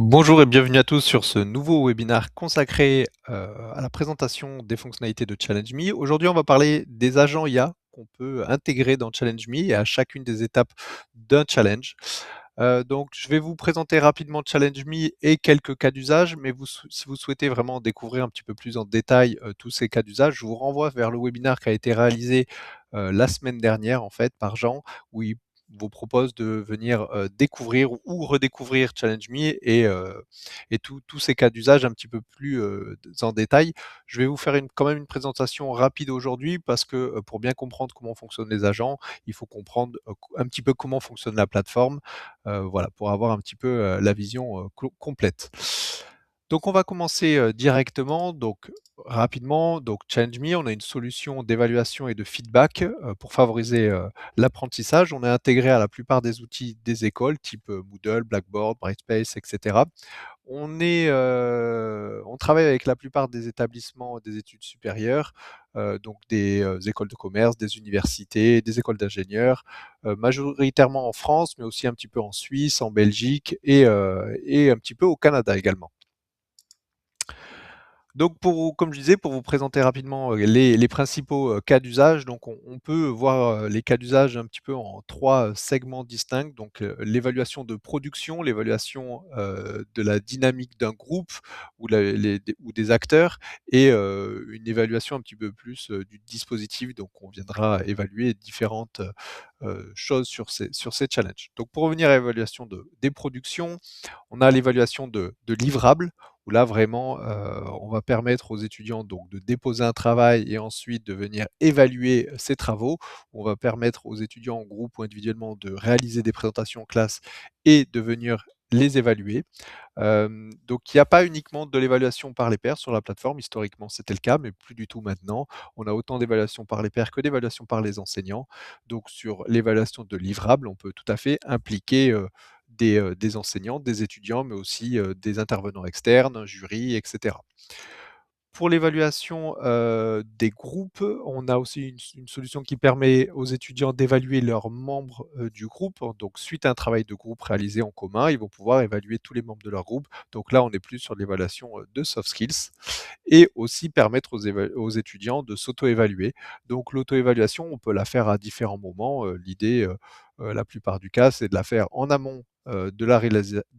Bonjour et bienvenue à tous sur ce nouveau webinaire consacré à la présentation des fonctionnalités de ChallengeMe. Aujourd'hui, on va parler des agents IA qu'on peut intégrer dans ChallengeMe et à chacune des étapes d'un challenge. Donc, je vais vous présenter rapidement ChallengeMe et quelques cas d'usage, mais si vous souhaitez vraiment découvrir un petit peu plus en détail tous ces cas d'usage, je vous renvoie vers le webinaire qui a été réalisé la semaine dernière en fait par Jean, où il vous propose de venir découvrir ou redécouvrir ChallengeMe et tous ces cas d'usage un petit peu plus en détail. Je vais vous faire quand même une présentation rapide aujourd'hui parce que pour bien comprendre comment fonctionnent les agents, il faut comprendre un petit peu comment fonctionne la plateforme, voilà, pour avoir un petit peu la vision complète. Donc on va commencer directement, donc rapidement. Donc ChallengeMe, on a une solution d'évaluation et de feedback pour favoriser l'apprentissage. On est intégré à la plupart des outils des écoles, type Moodle, Blackboard, Brightspace, etc. On travaille avec la plupart des établissements des études supérieures, donc des écoles de commerce, des universités, des écoles d'ingénieurs, majoritairement en France, mais aussi un petit peu en Suisse, en Belgique et un petit peu au Canada également. Donc comme je disais, pour vous présenter rapidement les principaux cas d'usage, donc on peut voir les cas d'usage un petit peu en trois segments distincts. Donc l'évaluation de production, l'évaluation de la dynamique d'un groupe ou des acteurs, et une évaluation un petit peu plus du dispositif. Donc on viendra évaluer différentes choses sur ces challenges. Donc pour revenir à l'évaluation des productions, on a l'évaluation de livrables, où là vraiment on va permettre aux étudiants donc de déposer un travail et ensuite de venir évaluer ces travaux. On va permettre aux étudiants en groupe ou individuellement de réaliser des présentations en classe et de venir les évaluer. Donc il n'y a pas uniquement de l'évaluation par les pairs sur la plateforme. Historiquement, c'était le cas, mais plus du tout maintenant. On a autant d'évaluation par les pairs que d'évaluation par les enseignants. Donc sur l'évaluation de livrables, on peut tout à fait impliquer des enseignants, des étudiants, mais aussi des intervenants externes, un jury, etc. Pour l'évaluation des groupes, on a aussi une solution qui permet aux étudiants d'évaluer leurs membres du groupe. Donc, suite à un travail de groupe réalisé en commun, ils vont pouvoir évaluer tous les membres de leur groupe. Donc là, on est plus sur l'évaluation de soft skills et aussi permettre aux étudiants de s'auto-évaluer. Donc l'auto-évaluation, on peut la faire à différents moments. L'idée, la plupart du cas, c'est de la faire en amont de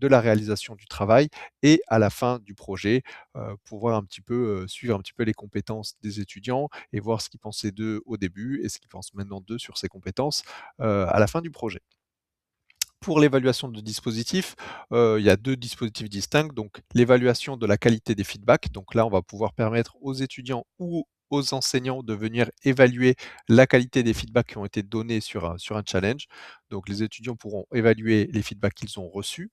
la réalisation du travail et à la fin du projet, pour voir un petit peu, suivre un petit peu les compétences des étudiants et voir ce qu'ils pensaient d'eux au début et ce qu'ils pensent maintenant d'eux sur ces compétences à la fin du projet. Pour l'évaluation de dispositifs, il y a 2 dispositifs distincts, donc l'évaluation de la qualité des feedbacks. Donc là, on va pouvoir permettre aux étudiants ou aux enseignants de venir évaluer la qualité des feedbacks qui ont été donnés sur un challenge. Donc les étudiants pourront évaluer les feedbacks qu'ils ont reçus,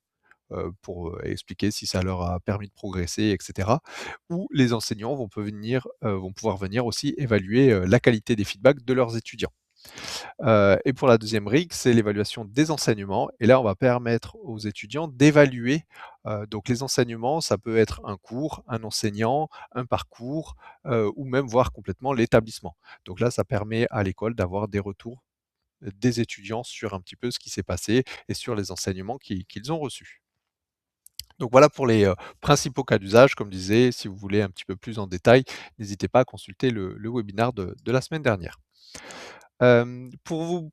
pour expliquer si ça leur a permis de progresser, et cetera. Ou les enseignants vont pouvoir venir aussi évaluer la qualité des feedbacks de leurs étudiants. Et pour la deuxième brique, c'est l'évaluation des enseignements. Et là, on va permettre aux étudiants d'évaluer donc les enseignements, ça peut être un cours, un enseignant, un parcours, ou même voir complètement l'établissement. Donc là, ça permet à l'école d'avoir des retours des étudiants sur un petit peu ce qui s'est passé et sur les enseignements qu'ils ont reçus. Donc voilà pour les principaux cas d'usage. Comme je disais, si vous voulez un petit peu plus en détail, n'hésitez pas à consulter le webinaire de la semaine dernière. Pour vous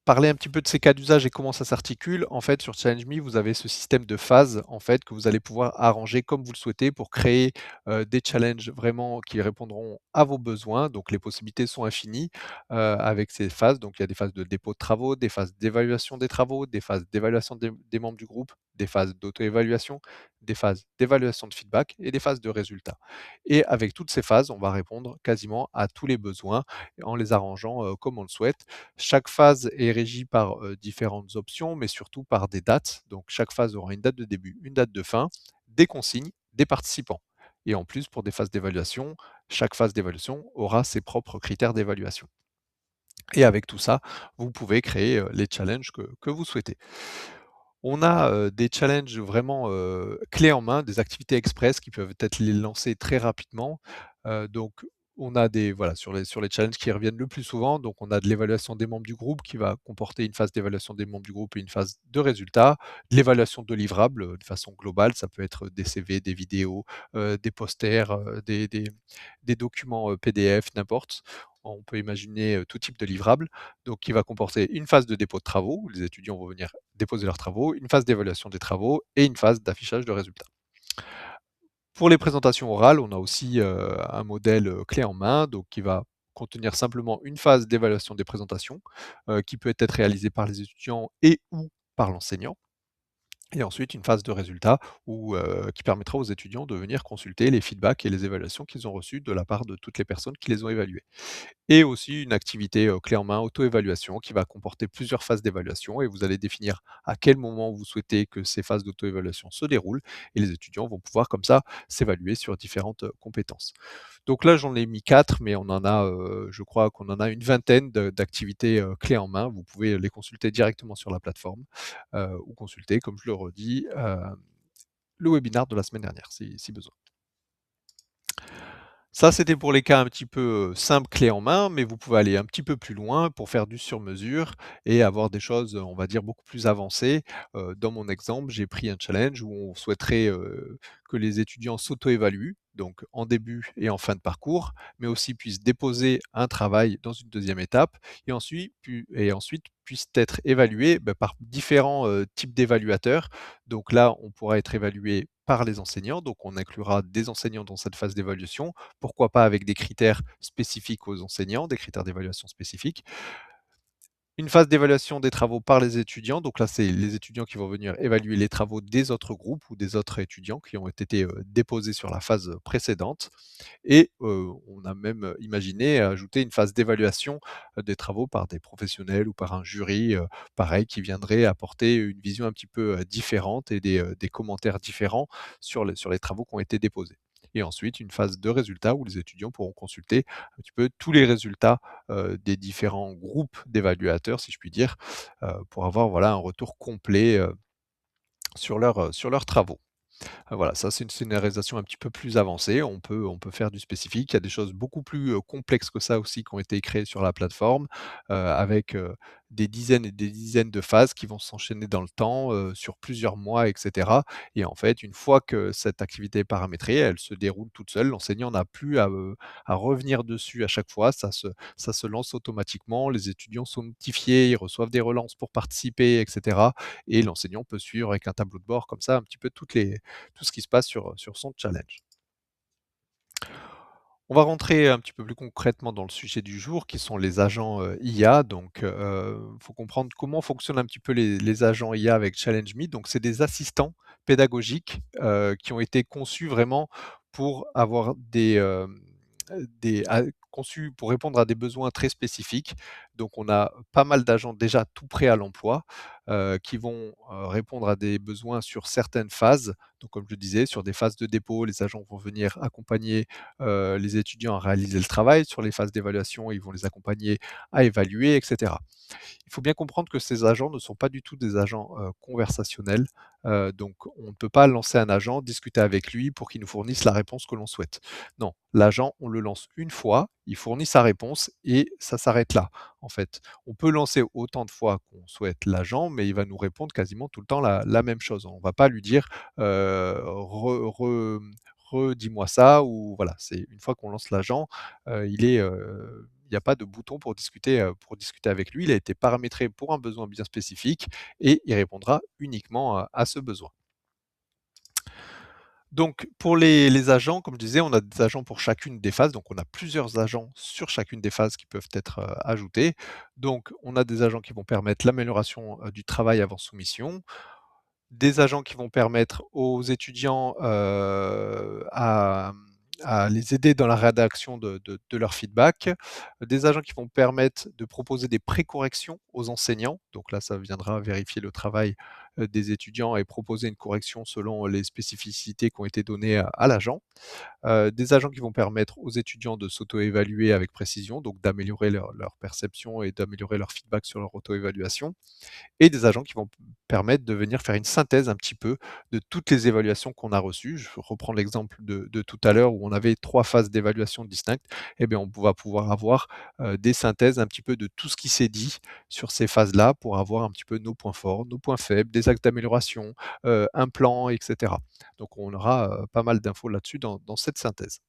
parler un petit peu de ces cas d'usage et comment ça s'articule. En fait, sur ChallengeMe, vous avez ce système de phases en fait, que vous allez pouvoir arranger comme vous le souhaitez pour créer des challenges vraiment qui répondront à vos besoins. Donc, les possibilités sont infinies avec ces phases. Donc, il y a des phases de dépôt de travaux, des phases d'évaluation des travaux, des phases d'évaluation des membres du groupe, des phases d'auto-évaluation, des phases d'évaluation de feedback et des phases de résultats. Et avec toutes ces phases, on va répondre quasiment à tous les besoins en les arrangeant comme on le souhaite. Chaque phase est régie par différentes options, mais surtout par des dates. Donc chaque phase aura une date de début, une date de fin, des consignes, des participants. Et en plus, pour des phases d'évaluation, chaque phase d'évaluation aura ses propres critères d'évaluation. Et avec tout ça, vous pouvez créer les challenges que vous souhaitez. On a des challenges vraiment clés en main, des activités express qui peuvent être lancées très rapidement. Donc On a des voilà, sur les challenges qui reviennent le plus souvent, donc on a de l'évaluation des membres du groupe qui va comporter une phase d'évaluation des membres du groupe et une phase de résultats. De l'évaluation de livrables, de façon globale, ça peut être des CV, des vidéos, des posters, des documents, PDF, n'importe. On peut imaginer, tout type de livrable, donc qui va comporter une phase de dépôt de travaux, où les étudiants vont venir déposer leurs travaux, une phase d'évaluation des travaux et une phase d'affichage de résultats. Pour les présentations orales, on a aussi, un modèle, clé en main, donc qui va contenir simplement une phase d'évaluation des présentations, qui peut être réalisée par les étudiants et ou par l'enseignant et ensuite une phase de résultats où, qui permettra aux étudiants de venir consulter les feedbacks et les évaluations qu'ils ont reçues de la part de toutes les personnes qui les ont évalués. Et aussi une activité, clé en main, auto-évaluation qui va comporter plusieurs phases d'évaluation et vous allez définir à quel moment vous souhaitez que ces phases d'auto-évaluation se déroulent et les étudiants vont pouvoir comme ça s'évaluer sur différentes, compétences. Donc là, j'en ai mis 4, mais on en a, je crois qu'on en a une vingtaine d'activités, clés en main. Vous pouvez les consulter directement sur la plateforme, ou consulter, comme je le redis, le webinar de la semaine dernière si besoin. Ça, c'était pour les cas un petit peu, simples, clés en main, mais vous pouvez aller un petit peu plus loin pour faire du sur-mesure et avoir des choses, on va dire beaucoup plus avancées. Dans mon exemple, j'ai pris un challenge où on souhaiterait, que les étudiants s'auto-évaluent, donc en début et en fin de parcours, mais aussi puissent déposer un travail dans une deuxième étape et ensuite puissent être évalués, par différents, types d'évaluateurs. Donc là, on pourra être évalué par les enseignants, donc on inclura des enseignants dans cette phase d'évaluation, pourquoi pas avec des critères spécifiques aux enseignants, des critères d'évaluation spécifiques. Une phase d'évaluation des travaux par les étudiants, donc là, c'est les étudiants qui vont venir évaluer les travaux des autres groupes ou des autres étudiants qui ont été, déposés sur la phase précédente et on a même imaginé ajouter une phase d'évaluation, des travaux par des professionnels ou par un jury, pareil qui viendrait apporter une vision un petit peu, différente et des commentaires différents sur les travaux qui ont été déposés. Et ensuite une phase de résultats où les étudiants pourront consulter un petit peu tous les résultats, des différents groupes d'évaluateurs, si je puis dire, pour avoir voilà un retour complet, sur leurs travaux. Voilà, ça c'est une scénarisation un petit peu plus avancée. On peut faire du spécifique. Il y a des choses beaucoup plus, complexes que ça aussi qui ont été créées sur la plateforme, avec, des dizaines et des dizaines de phases qui vont s'enchaîner dans le temps, sur plusieurs mois et cetera et en fait, une fois que cette activité est paramétrée, elle se déroule toute seule. L'enseignant n'a plus à revenir dessus à chaque fois. Ça se lance automatiquement. Les étudiants sont notifiés, ils reçoivent des relances pour participer et cetera et l'enseignant peut suivre avec un tableau de bord comme ça un petit peu tout ce qui se passe sur son challenge. On va rentrer un petit peu plus concrètement dans le sujet du jour qui sont les agents, IA. Donc, faut comprendre comment fonctionnent un petit peu les agents IA avec ChallengeMe. Donc c'est des assistants pédagogiques, qui ont été conçus vraiment pour avoir conçus pour répondre à des besoins très spécifiques. Donc on a pas mal d'agents déjà tout prêts à l'emploi, qui vont, répondre à des besoins sur certaines phases. Donc comme je le disais, sur des phases de dépôt, les agents vont venir accompagner, les étudiants à réaliser le travail. Sur les phases d'évaluation, ils vont les accompagner à évaluer et cetera. Il faut bien comprendre que ces agents ne sont pas du tout des agents, conversationnels, donc on ne peut pas lancer un agent, discuter avec lui pour qu'il nous fournisse la réponse que l'on souhaite. Non, l'agent, on le lance une fois, il fournit sa réponse et ça s'arrête là, en fait. On peut lancer autant de fois qu'on souhaite l'agent, mais il va nous répondre quasiment tout le temps la même chose. On ne va pas lui dire, redis-moi ça ou voilà, c'est une fois qu'on lance l'agent, il n'y a pas de bouton pour discuter avec lui. Il a été paramétré pour un besoin bien spécifique et il répondra uniquement à ce besoin. Donc pour les agents, comme je disais, on a des agents pour chacune des phases, donc on a plusieurs agents sur chacune des phases qui peuvent être, ajoutés. Donc on a des agents qui vont permettre l'amélioration, du travail avant soumission, des agents qui vont permettre aux étudiants, à les aider dans la rédaction de leur feedback, des agents qui vont permettre de proposer des pré-corrections aux enseignants. Donc là, ça viendra vérifier le travail, des étudiants et proposer une correction selon les spécificités qui ont été données à l'agent. Des agents qui vont permettre aux étudiants de s'auto-évaluer avec précision, donc d'améliorer leur perception et d'améliorer leur feedback sur leur auto-évaluation, et des agents qui vont permettre de venir faire une synthèse un petit peu de toutes les évaluations qu'on a reçues. Je reprends l'exemple de tout à l'heure où on avait 3 phases d'évaluation distinctes. Eh bien, on va pouvoir avoir, des synthèses un petit peu de tout ce qui s'est dit sur ces phases-là pour avoir un petit peu nos points forts, nos points faibles, des axes d'amélioration, un plan et cetera. Donc on aura, pas mal d'infos là-dessus dans cette synthèse.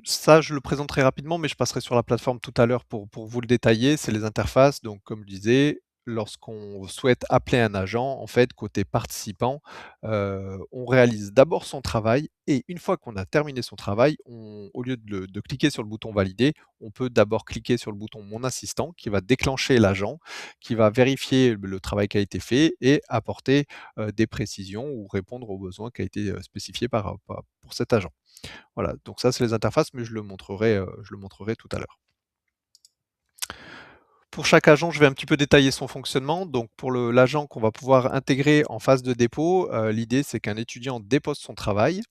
Ça, je le présente très rapidement, mais je passerai sur la plateforme tout à l'heure pour vous le détailler. C'est les interfaces. Donc, comme je disais, lorsqu'on souhaite appeler un agent, en fait, côté participant, on réalise d'abord son travail et une fois qu'on a terminé son travail, au lieu de cliquer sur le bouton valider, on peut d'abord cliquer sur le bouton mon assistant qui va déclencher l'agent, qui va vérifier le travail qui a été fait et apporter des précisions ou répondre aux besoins qui a été spécifié pour cet agent. Voilà, donc ça, c'est les interfaces, mais je le montrerai tout à l'heure. Pour chaque agent, je vais un petit peu détailler son fonctionnement. Donc pour l'agent qu'on va pouvoir intégrer en phase de dépôt, l'idée c'est qu'un étudiant dépose son travail,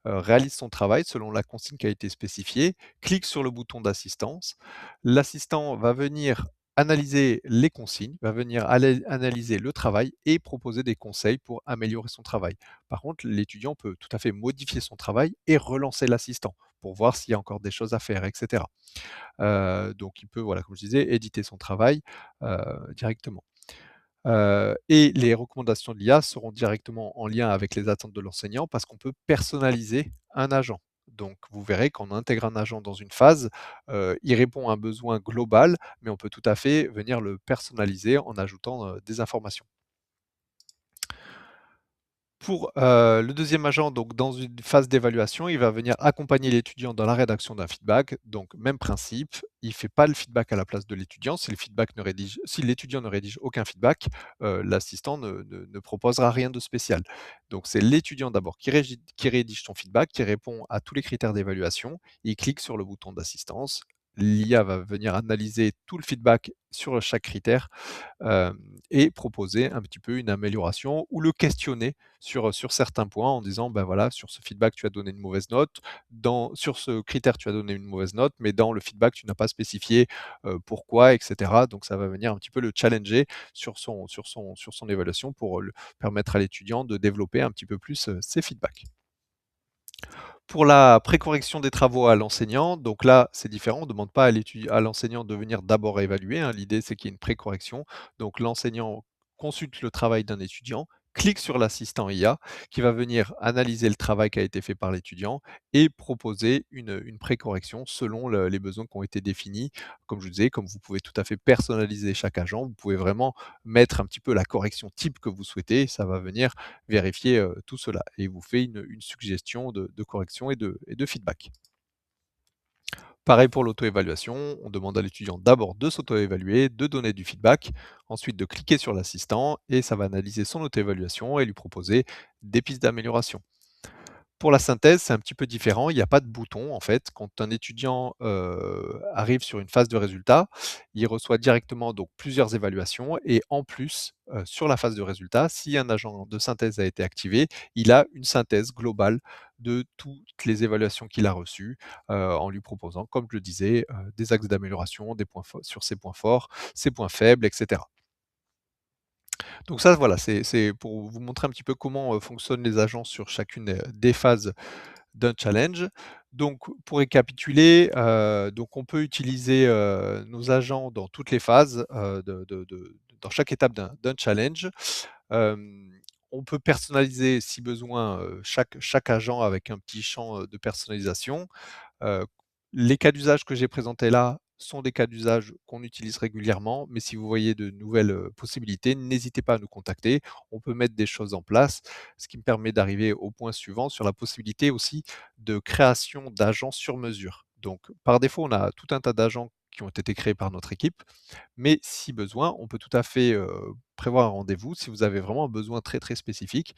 réalise son travail selon la consigne qui a été spécifiée, clique sur le bouton d'assistance. L'assistant va venir analyser les consignes, va venir analyser le travail et proposer des conseils pour améliorer son travail. Par contre, l'étudiant peut tout à fait modifier son travail et relancer l'assistant pour voir s'il y a encore des choses à faire, etc. Donc il peut, voilà, comme je disais, éditer son travail directement. Et les recommandations de l'IA seront directement en lien avec les attentes de l'enseignant parce qu'on peut personnaliser un agent. Donc vous verrez quand on intègre un agent dans une phase, il répond à un besoin global, mais on peut tout à fait venir le personnaliser en ajoutant, des informations. Pour, le deuxième agent, donc dans une phase d'évaluation, il va venir accompagner l'étudiant dans la rédaction d'un feedback. Donc même principe, il ne fait pas le feedback à la place de l'étudiant. Si l'étudiant ne rédige aucun feedback, l'assistant ne proposera rien de spécial. Donc c'est l'étudiant d'abord qui rédige son feedback, qui répond à tous les critères d'évaluation. Il clique sur le bouton d'assistance. L'IA va venir analyser tout le feedback sur chaque critère hem et proposer un petit peu une amélioration ou le questionner sur certains points en disant: «Ben voilà, sur ce feedback, tu as donné une mauvaise note. Sur ce critère, tu as donné une mauvaise note, mais dans le feedback, tu n'as pas spécifié, pourquoi» et cetera. Donc ça va venir un petit peu le challenger sur son évaluation pour, le permettre à l'étudiant de développer un petit peu plus, ses feedbacks. Pour la précorrection des travaux à l'enseignant, donc là, c'est différent. On ne demande pas à l'enseignant de venir d'abord évaluer, hein. L'idée, c'est qu'il y ait une précorrection. Donc l'enseignant consulte le travail d'un étudiant, clique sur l'assistant IA qui va venir analyser le travail qui a été fait par l'étudiant et proposer une précorrection selon les besoins qui ont été définis. Comme je vous disais, comme vous pouvez tout à fait personnaliser chaque agent, vous pouvez vraiment mettre un petit peu la correction type que vous souhaitez. Ça va venir vérifier tout cela et il vous fait une suggestion de correction et de feedback. Pareil pour l'auto-évaluation, on demande à l'étudiant d'abord de s'auto-évaluer, de donner du feedback, ensuite de cliquer sur l'assistant et ça va analyser son auto-évaluation et lui proposer des pistes d'amélioration. Pour la synthèse, c'est un petit peu différent. Il n'y a pas de bouton en fait. Quand un étudiant, arrive sur une phase de résultat, il reçoit directement donc plusieurs évaluations et en plus, sur la phase de résultat, si un agent de synthèse a été activé, il a une synthèse globale de toutes les évaluations qu'il a reçues, en lui proposant, comme je le disais, des axes d'amélioration, des points sur ses points forts, ses points faibles et cetera. Donc ça, voilà, c'est pour vous montrer un petit peu comment, fonctionnent les agents sur chacune, des phases d'un challenge. Donc pour récapituler, donc on peut utiliser, nos agents dans toutes les phases, dans chaque étape d'un challenge. Hem, on peut personnaliser si besoin, chaque agent avec un petit champ, de personnalisation. Heu, les cas d'usage que j'ai présentés là sont des cas d'usage qu'on utilise régulièrement, mais si vous voyez de nouvelles, possibilités, n'hésitez pas à nous contacter. On peut mettre des choses en place, ce qui me permet d'arriver au point suivant sur la possibilité aussi de création d'agents sur mesure. Donc par défaut, on a tout un tas d'agents qui ont été créés par notre équipe, mais si besoin, on peut tout à fait, prévoir un rendez-vous si vous avez vraiment un besoin très, très spécifique,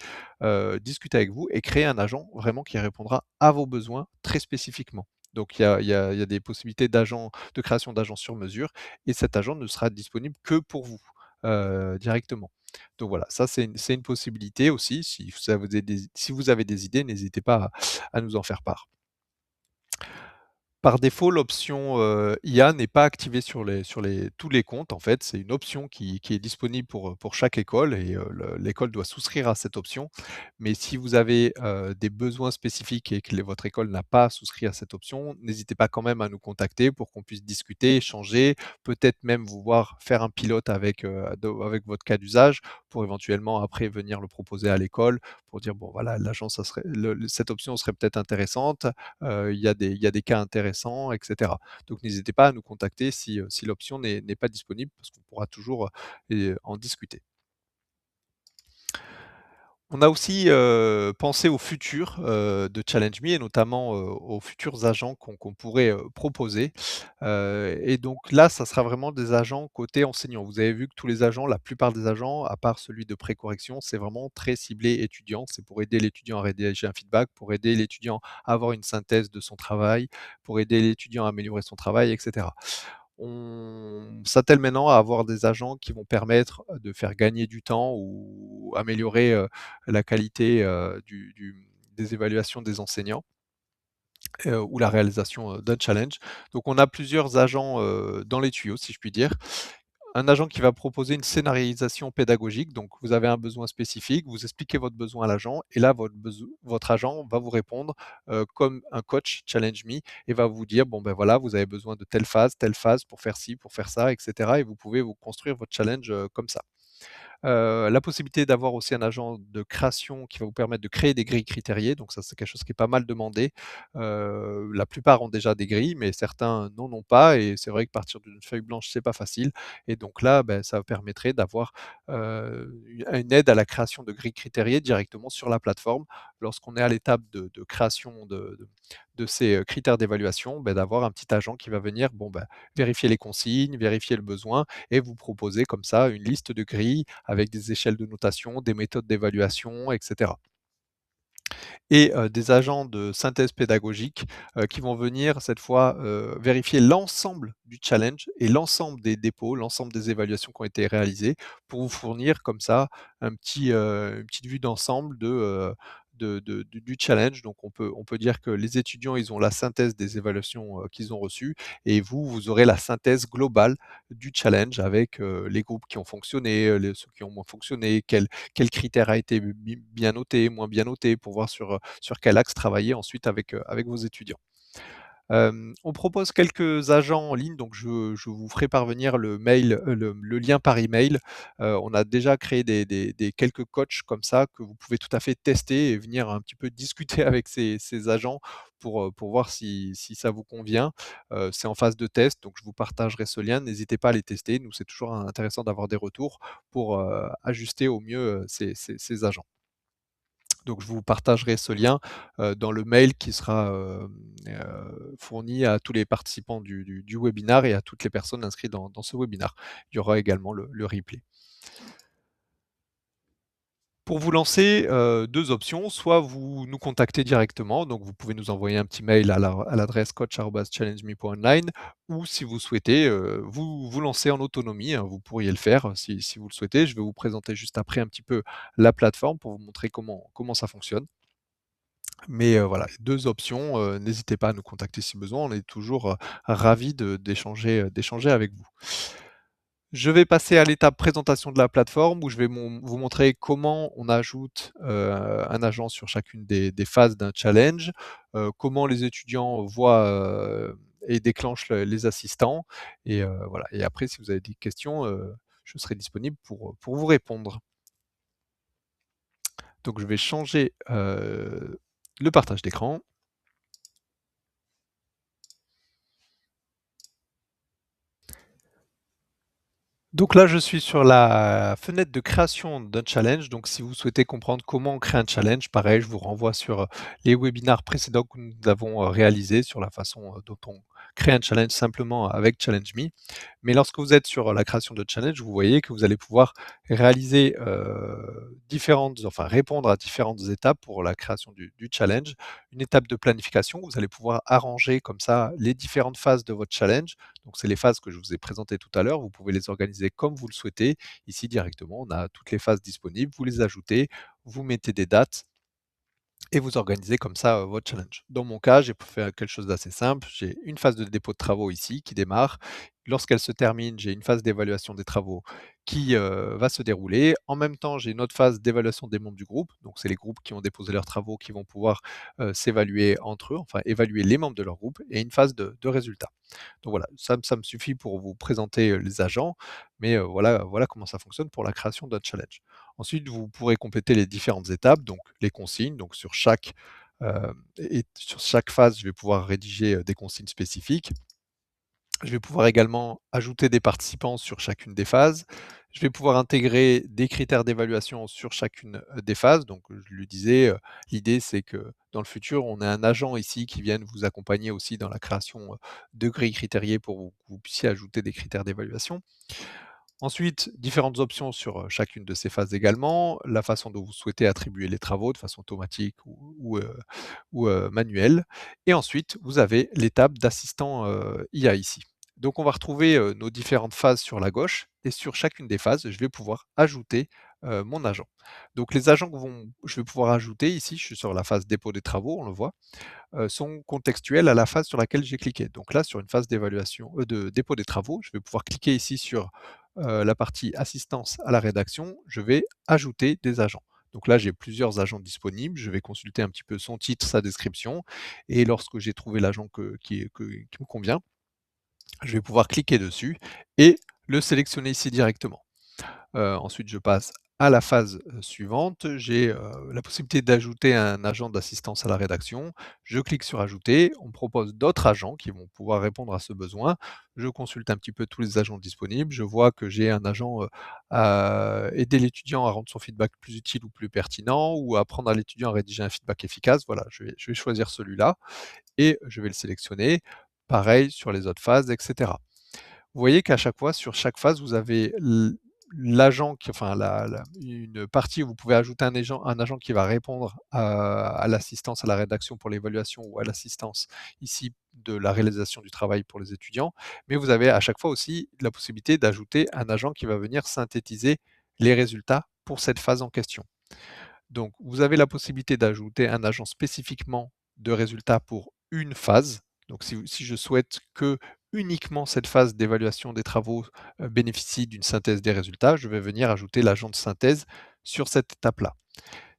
discuter avec vous et créer un agent vraiment qui répondra à vos besoins très spécifiquement. Donc il y a des possibilités de création d'agents sur mesure et cet agent ne sera disponible que pour vous. directement. Donc voilà, ça c'est une possibilité aussi. Si vous avez des idées, n'hésitez pas à nous en faire part. Par défaut, l'option, IA n'est pas activée sur tous les comptes en fait. C'est une option qui est disponible pour chaque école et l'école doit souscrire à cette option. Mais si vous avez, des besoins spécifiques et que votre école n'a pas souscrit à cette option, n'hésitez pas quand même à nous contacter pour qu'on puisse discuter, échanger, peut-être même vous voir faire un pilote avec votre cas d'usage pour éventuellement après venir le proposer à l'école pour dire: «Bon voilà, l'agence ça serait le cette option serait peut-être intéressante, il y a des cas intéressants et cetera. Donc n'hésitez pas à nous contacter si l'option n'est pas disponible parce qu'on pourra toujours, en discuter. On a aussi, pensé au futur, de Challenge Me et notamment, aux futurs agents qu'on pourrait, proposer. Et donc là, ça sera vraiment des agents côté enseignant. Vous avez vu que tous les agents, la plupart des agents, à part celui de pré-correction, c'est vraiment très ciblé étudiant. C'est pour aider l'étudiant à rédiger un feedback, pour aider l'étudiant à avoir une synthèse de son travail, pour aider l'étudiant à améliorer son travail et cetera. On s'attelle maintenant à avoir des agents qui vont permettre de faire gagner du temps ou améliorer, la qualité, des évaluations des enseignants, ou la réalisation, d'un challenge. Donc on a plusieurs agents, dans les tuyaux, si je puis dire. Un agent qui va proposer une scénarisation pédagogique, donc vous avez un besoin spécifique, vous expliquez votre besoin à l'agent et là votre agent va vous répondre, comme un coach Challenge Me et va vous dire: «Bon ben voilà, vous avez besoin de telle phase pour faire ci, pour faire ça et cetera» et vous pouvez vous construire votre challenge, comme ça. La possibilité d'avoir aussi un agent de création qui va vous permettre de créer des grilles critériées, donc ça, c'est quelque chose qui est pas mal demandé. La plupart ont déjà des grilles, mais certains n'en ont pas et c'est vrai que partir d'une feuille blanche, c'est pas facile et donc là, ça permettrait d'avoir, une aide à la création de grilles critériées directement sur la plateforme. Lorsqu'on est à l'étape de création de ces, critères d'évaluation, d'avoir un petit agent qui va venir, vérifier les consignes, vérifier le besoin et vous proposer comme ça une liste de grilles avec des échelles de notation, des méthodes d'évaluation, etc. Et des agents de synthèse pédagogique, qui vont venir cette fois, vérifier l'ensemble du challenge et l'ensemble des dépôts, l'ensemble des évaluations qui ont été réalisées pour vous fournir comme ça une petite vue d'ensemble du challenge. Donc on peut dire que les étudiants, ils ont la synthèse des évaluations, qu'ils ont reçues et vous, vous aurez la synthèse globale du challenge avec, les groupes qui ont fonctionné, ceux qui ont moins fonctionné, quel critère a été bien noté, moins bien noté, pour voir sur quel axe travailler ensuite avec vos étudiants. On propose quelques agents en ligne, donc je vous ferai parvenir le lien par email. On a déjà créé des quelques coachs comme ça que vous pouvez tout à fait tester et venir un petit peu discuter avec ces agents pour voir si ça vous convient. C'est en phase de test, donc je vous partagerai ce lien. N'hésitez pas à les tester. Nous, c'est toujours intéressant d'avoir des retours pour, ajuster au mieux, ces agents. Donc je vous partagerai ce lien, dans le mail qui sera, fourni à tous les participants du webinar et à toutes les personnes inscrites dans ce webinar. Il y aura également le replay. Pour vous lancer, 2 options, soit vous nous contactez directement, donc vous pouvez nous envoyer un petit mail à l'adresse coach@challengeme.online ou si vous souhaitez, vous vous lancer en autonomie, hein, vous pourriez le faire si vous le souhaitez. Je vais vous présenter juste après un petit peu la plateforme pour vous montrer comment ça fonctionne. Mais voilà, 2 options, n'hésitez pas à nous contacter si besoin, on est toujours, ravis d'échanger avec vous. Je vais passer à l'étape présentation de la plateforme où je vais vous montrer comment on ajoute, un agent sur chacune des phases d'un challenge, comment les étudiants voient, et déclenchent les assistants et voilà et après si vous avez des questions, je serai disponible pour vous répondre. Donc je vais changer, le partage d'écran. Donc là, je suis sur la fenêtre de création d'un challenge. Donc si vous souhaitez comprendre comment on crée un challenge, pareil, je vous renvoie sur, les webinars précédents que nous avons, réalisés sur la façon, dont on créer un challenge simplement avec Challenge Me. Mais lorsque vous êtes sur la création de challenge, vous voyez que vous allez pouvoir réaliser répondre à différentes étapes pour la création du challenge. Une étape de planification, vous allez pouvoir arranger comme ça les différentes phases de votre challenge. Donc c'est les phases que je vous ai présentées tout à l'heure. Vous pouvez les organiser comme vous le souhaitez. Ici directement, on a toutes les phases disponibles. Vous les ajoutez, vous mettez des dates et vous organisez comme ça votre challenge. Dans mon cas, j'ai fait quelque chose d'assez simple. J'ai une phase de dépôt de travaux ici qui démarre. Lorsqu'elle se termine, j'ai une phase d'évaluation des travaux qui va se dérouler. En même temps, j'ai une autre phase d'évaluation des membres du groupe. Donc, c'est les groupes qui ont déposé leurs travaux qui vont pouvoir s'évaluer entre eux, enfin évaluer les membres de leur groupe, et une phase de résultat. Donc voilà, ça me suffit pour vous présenter les agents, mais voilà comment ça fonctionne pour la création d'un challenge. Ensuite, vous pourrez compléter les différentes étapes, donc les consignes, donc sur chaque phase, je vais pouvoir rédiger des consignes spécifiques. Je vais pouvoir également ajouter des participants sur chacune des phases. Je vais pouvoir intégrer des critères d'évaluation sur chacune des phases. Donc, je le disais, l'idée c'est que dans le futur, on ait un agent ici qui vienne vous accompagner aussi dans la création de grilles critériées pour que vous puissiez ajouter des critères d'évaluation. Ensuite, différentes options sur chacune de ces phases également, la façon dont vous souhaitez attribuer les travaux de façon automatique ou manuelle. Et ensuite, vous avez l'étape d'assistant IA ici. Donc on va retrouver nos différentes phases sur la gauche et sur chacune des phases, je vais pouvoir ajouter mon agent. Donc les agents je vais pouvoir ajouter ici, je suis sur la phase dépôt des travaux, on le voit, sont contextuels à la phase sur laquelle j'ai cliqué. Donc là, sur une phase de dépôt des travaux, je vais pouvoir cliquer ici sur la partie assistance à la rédaction, je vais ajouter des agents. Donc là, j'ai plusieurs agents disponibles. Je vais consulter un petit peu son titre, sa description. Et lorsque j'ai trouvé l'agent qui me convient, je vais pouvoir cliquer dessus et le sélectionner ici directement. Ensuite, je passe à la phase suivante. J'ai la possibilité d'ajouter un agent d'assistance à la rédaction. Je clique sur ajouter. On me propose d'autres agents qui vont pouvoir répondre à ce besoin. Je consulte un petit peu tous les agents disponibles. Je vois que j'ai un agent à aider l'étudiant à rendre son feedback plus utile ou plus pertinent, ou apprendre à l'étudiant à rédiger un feedback efficace. Voilà, je vais choisir celui-là et je vais le sélectionner. Pareil sur les autres phases, etc. Vous voyez qu'à chaque fois, sur chaque phase, vous avez l'agent une partie où vous pouvez ajouter un agent qui va répondre à l'assistance à la rédaction pour l'évaluation, ou à l'assistance ici de la réalisation du travail pour les étudiants. Mais vous avez à chaque fois aussi la possibilité d'ajouter un agent qui va venir synthétiser les résultats pour cette phase en question. Donc, vous avez la possibilité d'ajouter un agent spécifiquement de résultats pour une phase. Donc, si je souhaite que uniquement cette phase d'évaluation des travaux bénéficie d'une synthèse des résultats, je vais venir ajouter l'agent de synthèse sur cette étape-là.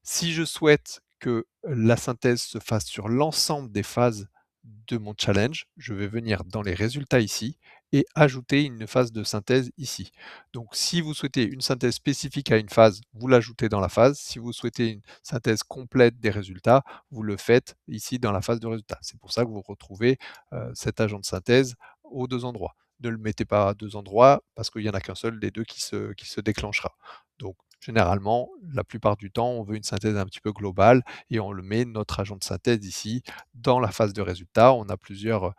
Si je souhaite que la synthèse se fasse sur l'ensemble des phases de mon challenge, je vais venir dans les résultats ici et ajouter une phase de synthèse ici. Donc si vous souhaitez une synthèse spécifique à une phase, vous l'ajoutez dans la phase. Si vous souhaitez une synthèse complète des résultats, vous le faites ici dans la phase de résultats. C'est pour ça que vous retrouvez cet agent de synthèse aux deux endroits. Ne le mettez pas à deux endroits parce qu'il n'y en a qu'un seul des deux qui se déclenchera. Donc généralement, la plupart du temps, on veut une synthèse un petit peu globale et on le met, notre agent de synthèse ici, dans la phase de résultat. On a plusieurs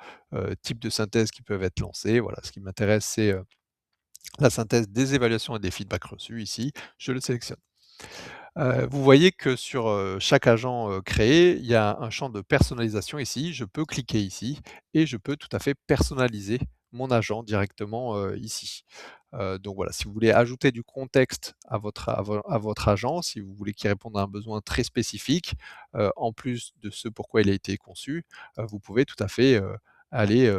types de synthèses qui peuvent être lancées. Voilà, ce qui m'intéresse, c'est la synthèse des évaluations et des feedbacks reçus ici. Je le sélectionne. Vous voyez que sur chaque agent créé, il y a un champ de personnalisation ici. Je peux cliquer ici et je peux tout à fait personnaliser mon agent directement ici. Donc voilà, si vous voulez ajouter du contexte à votre agent, si vous voulez qu'il réponde à un besoin très spécifique, en plus de ce pourquoi il a été conçu, vous pouvez tout à fait aller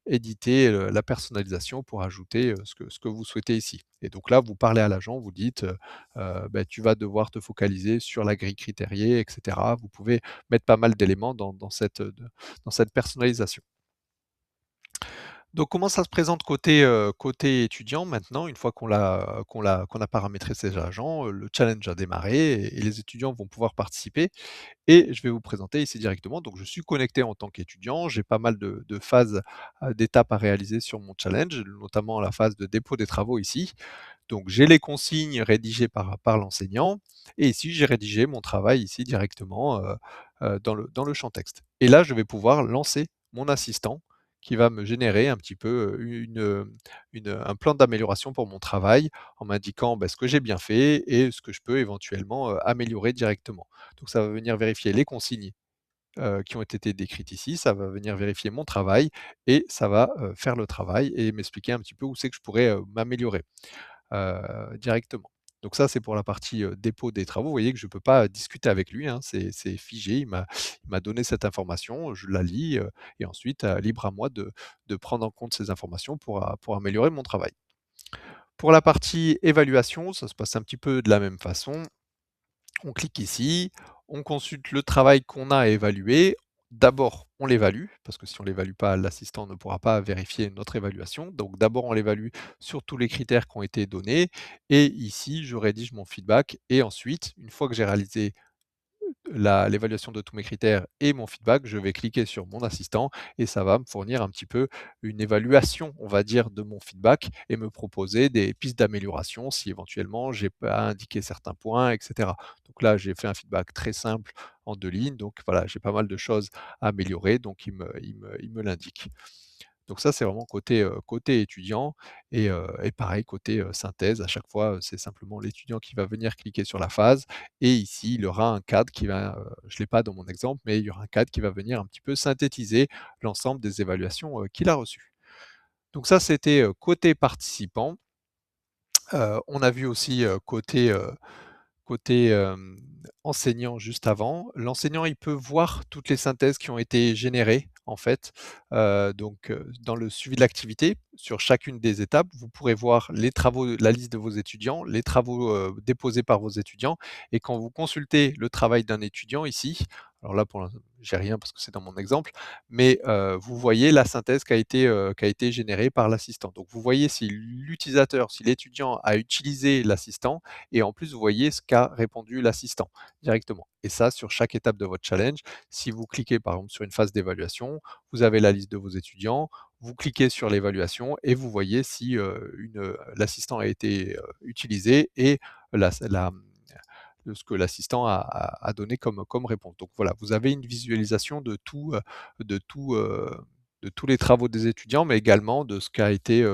éditer la personnalisation pour ajouter ce que vous souhaitez ici. Et donc là, vous parlez à l'agent, vous dites bah, tu vas devoir te focaliser sur la grille critériée, etc. Vous pouvez mettre pas mal d'éléments dans cette personnalisation. Donc comment ça se présente côté étudiant maintenant, une fois qu'on a paramétré ces agents, le challenge a démarré et les étudiants vont pouvoir participer, et je vais vous présenter ici directement. Donc je suis connecté en tant qu'étudiant, j'ai pas mal de phases, d'étapes à réaliser sur mon challenge, notamment la phase de dépôt des travaux ici. Donc j'ai les consignes rédigées par l'enseignant, et ici j'ai rédigé mon travail ici directement, dans le champ texte. Et là, je vais pouvoir lancer mon assistant qui va me générer un petit peu, un plan d'amélioration pour mon travail en m'indiquant, ce que j'ai bien fait et ce que je peux éventuellement, améliorer directement. Donc ça va venir vérifier les consignes, qui ont été décrites ici, ça va venir vérifier mon travail et ça va, faire le travail et m'expliquer un petit peu où c'est que je pourrais, m'améliorer, directement. Donc ça, c'est pour la partie, dépôt des travaux. Vous voyez que je ne peux pas discuter avec lui, hein, c'est figé. Il m'a donné cette information, je la lis, et ensuite, libre à moi de prendre en compte ces informations pour améliorer mon travail. Pour la partie évaluation, ça se passe un petit peu de la même façon. On clique ici, on consulte le travail qu'on a à évaluer. D'abord, on l'évalue, parce que si on ne l'évalue pas, l'assistant ne pourra pas vérifier notre évaluation. Donc d'abord, on l'évalue sur tous les critères qui ont été donnés. Et ici, je rédige mon feedback. Et ensuite, une fois que j'ai réalisé l'évaluation de tous mes critères et mon feedback, je vais cliquer sur mon assistant et ça va me fournir un petit peu une évaluation, on va dire, de mon feedback et me proposer des pistes d'amélioration si éventuellement j'ai pas indiqué certains points, et cetera. Donc là, j'ai fait un feedback très simple en 2 lignes, donc voilà, j'ai pas mal de choses à améliorer, donc il me l'indique. Donc ça, c'est vraiment côté étudiant et pareil côté, synthèse. À chaque fois, c'est simplement l'étudiant qui va venir cliquer sur la phase et ici, il y aura un cadre qui va, je ne l'ai pas dans mon exemple, mais il y aura un cadre qui va venir un petit peu synthétiser l'ensemble des évaluations, qu'il a reçues. Donc ça, c'était, côté participant. On a vu aussi, côté enseignant juste avant. L'enseignant, il peut voir toutes les synthèses qui ont été générées en fait, dans le suivi de l'activité, sur chacune des étapes, vous pourrez voir les travaux, la liste de vos étudiants, les travaux, déposés par vos étudiants et quand vous consultez le travail d'un étudiant ici, alors là pour l'in j'ai rien parce que c'est dans mon exemple, mais vous voyez la synthèse qui a été générée par l'assistant. Donc vous voyez si l'utilisateur, si l'étudiant a utilisé l'assistant et en plus vous voyez ce qu'a répondu l'assistant directement. Et ça sur chaque étape de votre challenge. Si vous cliquez par exemple sur une phase d'évaluation, vous avez la liste de vos étudiants, vous cliquez sur l'évaluation et vous voyez si, l'assistant a été, utilisé et la la ce que l'assistant a donné comme réponse. Donc voilà, vous avez une visualisation de tout, de tous les travaux des étudiants, mais également de ce qui a été,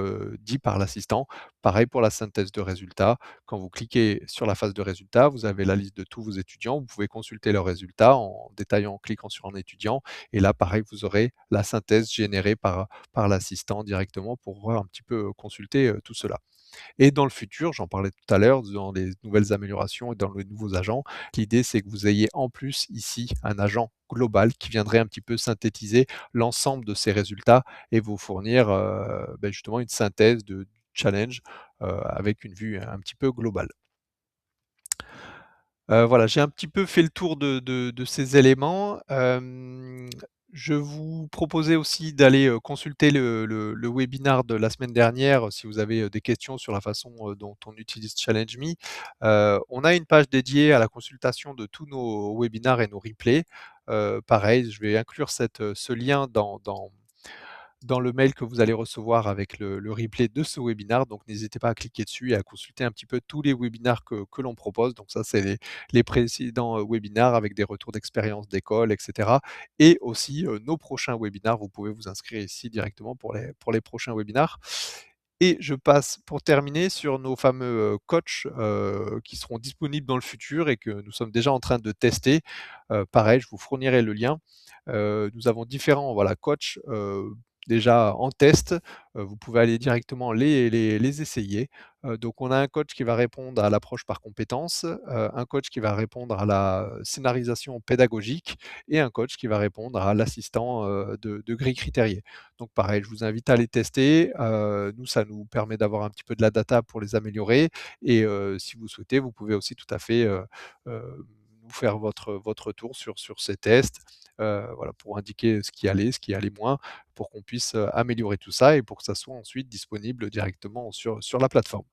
dit par l'assistant. Pareil pour la synthèse de résultats. Quand vous cliquez sur la phase de résultats, vous avez la liste de tous vos étudiants. Vous pouvez consulter leurs résultats en détaillant, en cliquant sur un étudiant. Et là, pareil, vous aurez la synthèse générée par l'assistant directement pour voir un petit peu, consulter, tout cela. Et dans le futur, j'en parlais tout à l'heure, dans les nouvelles améliorations et dans les nouveaux agents, l'idée c'est que vous ayez en plus ici un agent global qui viendrait un petit peu synthétiser l'ensemble de ces résultats et vous fournir, justement une synthèse du challenge, avec une vue un petit peu globale. Voilà, j'ai un petit peu fait le tour de ces éléments. Je vous proposais aussi d'aller, consulter le webinar de la semaine dernière, si vous avez, des questions sur la façon, dont on utilise ChallengeMe. On a une page dédiée à la consultation de tous nos webinars et nos replays. Pareil, je vais inclure ce lien dans le mail que vous allez recevoir avec le replay de ce webinar. Donc n'hésitez pas à cliquer dessus et à consulter un petit peu tous les webinars que l'on propose. Donc ça, c'est les précédents webinars avec des retours d'expérience d'école, etc. Et aussi nos prochains webinars. Vous pouvez vous inscrire ici directement pour les prochains webinars. Et je passe pour terminer sur nos fameux coachs qui seront disponibles dans le futur et que nous sommes déjà en train de tester. Pareil, je vous fournirai le lien. Nous avons différents voilà, coachs déjà en test. Vous pouvez aller directement les essayer. Donc on a un coach qui va répondre à l'approche par compétences, un coach qui va répondre à la scénarisation pédagogique et un coach qui va répondre à l'assistant de grille critériée. Donc pareil, je vous invite à les tester. Nous, ça nous permet d'avoir un petit peu de la data pour les améliorer et si vous souhaitez, vous pouvez aussi tout à fait, nous faire votre tour sur ces tests, voilà, pour indiquer ce qui allait moins, pour qu'on puisse, améliorer tout ça et pour que ça soit ensuite disponible directement sur la plateforme.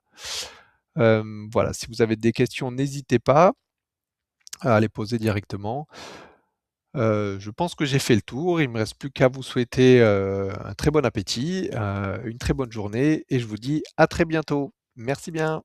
Voilà, si vous avez des questions, n'hésitez pas à les poser directement. Je pense que j'ai fait le tour. Il ne me reste plus qu'à vous souhaiter, un très bon appétit, une très bonne journée et je vous dis à très bientôt. Merci bien.